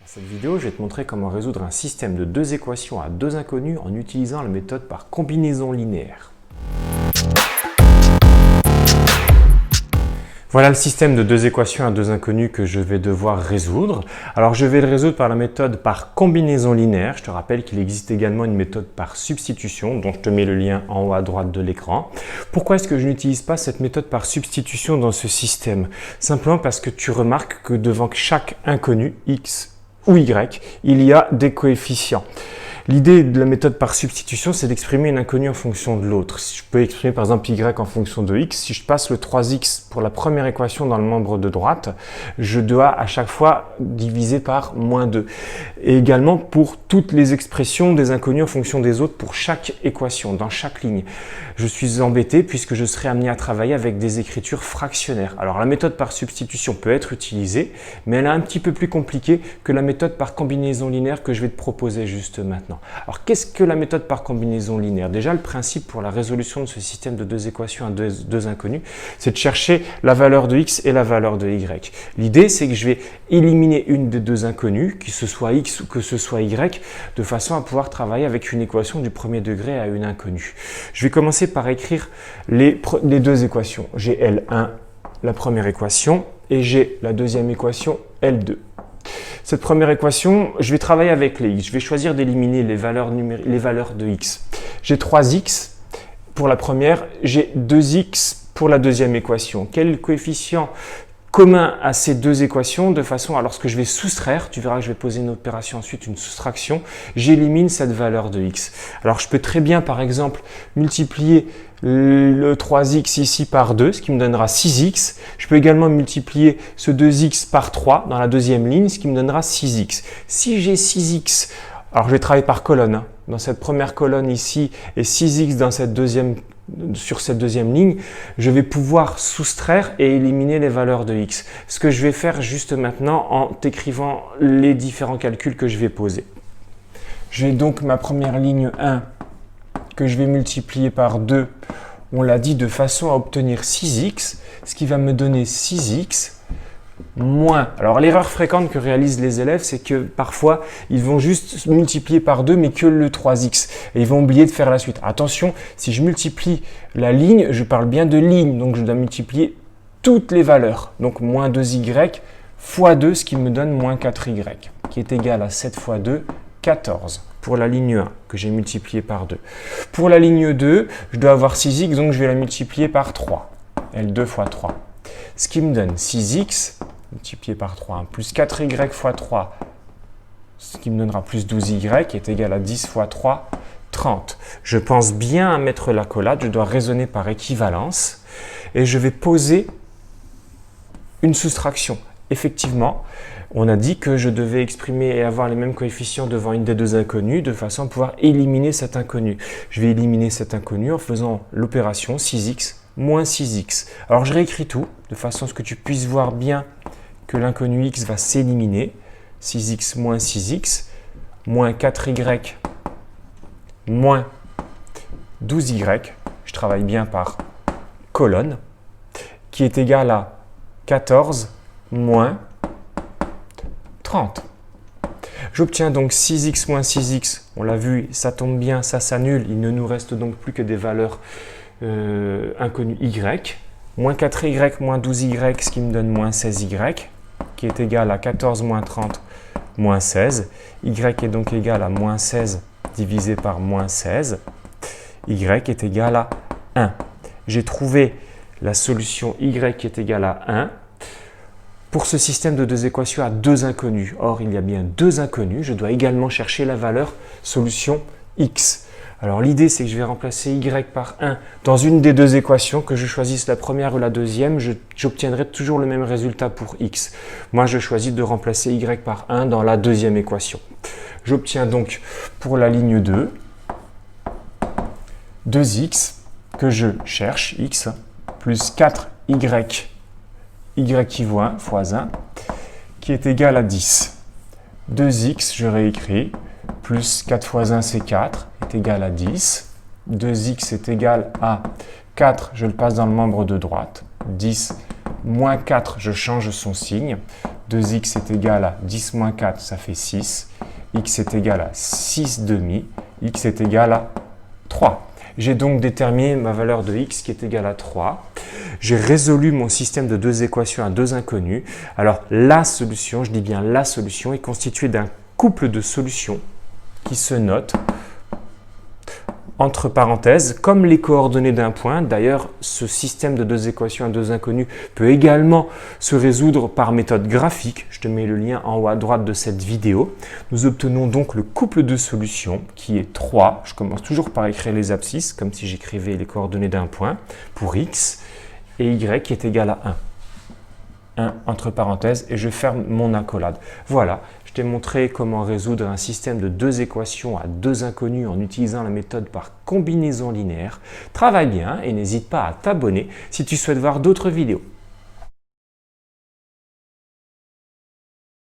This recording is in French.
Dans cette vidéo, je vais te montrer comment résoudre un système de deux équations à deux inconnues en utilisant la méthode par combinaison linéaire. Voilà le système de deux équations à deux inconnues que je vais devoir résoudre. Alors je vais le résoudre par la méthode par combinaison linéaire. Je te rappelle qu'il existe également une méthode par substitution dont je te mets le lien en haut à droite de l'écran. Pourquoi est-ce que je n'utilise pas cette méthode par substitution dans ce système? Simplement parce que tu remarques que devant chaque inconnu, x ou y, il y a des coefficients. L'idée de la méthode par substitution, c'est d'exprimer une inconnue en fonction de l'autre. Si je peux exprimer par exemple y en fonction de x, si je passe le 3x pour la première équation dans le membre de droite, je dois à chaque fois diviser par moins 2. Et également pour toutes les expressions des inconnues en fonction des autres pour chaque équation, dans chaque ligne. Je suis embêté puisque je serai amené à travailler avec des écritures fractionnaires. Alors la méthode par substitution peut être utilisée, mais elle est un petit peu plus compliquée que la méthode par combinaison linéaire que je vais te proposer juste maintenant. Alors, qu'est-ce que la méthode par combinaison linéaire? Déjà, le principe pour la résolution de ce système de deux équations à deux inconnues, c'est de chercher la valeur de x et la valeur de y. L'idée, c'est que je vais éliminer une des deux inconnues, que ce soit x ou que ce soit y, de façon à pouvoir travailler avec une équation du premier degré à une inconnue. Je vais commencer par écrire les deux équations. J'ai L1, la première équation, et j'ai la deuxième équation, L2. Cette première équation, je vais travailler avec les x. Je vais choisir d'éliminer les valeurs de x. J'ai 3x pour la première, j'ai 2x pour la deuxième équation. Quel coefficient commun à ces deux équations de façon à lorsque je vais soustraire, tu verras que je vais poser une opération ensuite, une soustraction, j'élimine cette valeur de x. Alors je peux très bien par exemple multiplier le 3x ici par 2, ce qui me donnera 6x. Je peux également multiplier ce 2x par 3 dans la deuxième ligne, ce qui me donnera 6x. Si j'ai 6x, alors je vais travailler par colonne, dans cette première colonne ici et 6x dans sur cette deuxième ligne, je vais pouvoir soustraire et éliminer les valeurs de x. Ce que je vais faire juste maintenant en t'écrivant les différents calculs que je vais poser. J'ai donc ma première ligne 1 que je vais multiplier par 2, on l'a dit, de façon à obtenir 6x, ce qui va me donner 6x moins. Alors l'erreur fréquente que réalisent les élèves, c'est que parfois ils vont juste multiplier par 2 mais que le 3x et ils vont oublier de faire la suite. Attention, si je multiplie la ligne, je parle bien de ligne, donc je dois multiplier toutes les valeurs. Donc moins 2y fois 2, ce qui me donne moins 4y, qui est égal à 7 fois 2, 14 pour la ligne 1 que j'ai multiplié par 2. Pour la ligne 2, je dois avoir 6x, donc je vais la multiplier par 3. L2 fois 3. Ce qui me donne 6x multiplié par 3, plus 4y fois 3, ce qui me donnera plus 12y, qui est égal à 10 fois 3, 30. Je pense bien à mettre l'accolade, je dois raisonner par équivalence et je vais poser une soustraction. Effectivement, on a dit que je devais exprimer et avoir les mêmes coefficients devant une des deux inconnues de façon à pouvoir éliminer cet inconnu. Je vais éliminer cet inconnu en faisant l'opération 6x moins 6x. Alors je réécris tout de façon à ce que tu puisses voir bien que l'inconnu x va s'éliminer. 6x moins 6x moins 4y moins 12y. Je travaille bien par colonne qui est égal à 14 moins 30. J'obtiens donc 6x moins 6x. On l'a vu, ça tombe bien, ça s'annule. Il ne nous reste donc plus que des valeurs inconnues y. Moins 4y moins 12y, ce qui me donne moins 16y, qui est égal à 14 moins 30 moins 16. Y est donc égal à moins 16 divisé par moins 16. Y est égal à 1. J'ai trouvé la solution y qui est égale à 1. Pour ce système de deux équations à deux inconnues, or il y a bien deux inconnues, je dois également chercher la valeur solution x. Alors l'idée c'est que je vais remplacer y par 1 dans une des deux équations, que je choisisse la première ou la deuxième, j'obtiendrai toujours le même résultat pour x. Moi je choisis de remplacer y par 1 dans la deuxième équation. J'obtiens donc pour la ligne 2, 2x que je cherche, x, plus 4y qui vaut 1 fois 1, qui est égal à 10. 2x, je réécris, plus 4 fois 1, c'est 4, est égal à 10. 2x est égal à 4, je le passe dans le membre de droite. 10 moins 4, je change son signe. 2x est égal à 10 moins 4, ça fait 6. X est égal à 6 demi. X est égal à 3. J'ai donc déterminé ma valeur de x qui est égale à 3. J'ai résolu mon système de deux équations à deux inconnues. Alors la solution, je dis bien la solution, est constituée d'un couple de solutions qui se notent entre parenthèses, comme les coordonnées d'un point. D'ailleurs, ce système de deux équations à deux inconnues peut également se résoudre par méthode graphique. Je te mets le lien en haut à droite de cette vidéo. Nous obtenons donc le couple de solutions qui est 3. Je commence toujours par écrire les abscisses, comme si j'écrivais les coordonnées d'un point, pour x, et y qui est égal à 1. 1 entre parenthèses, et je ferme mon accolade. Voilà, je t'ai montré comment résoudre un système de deux équations à deux inconnues en utilisant la méthode par combinaison linéaire. Travaille bien et n'hésite pas à t'abonner si tu souhaites voir d'autres vidéos.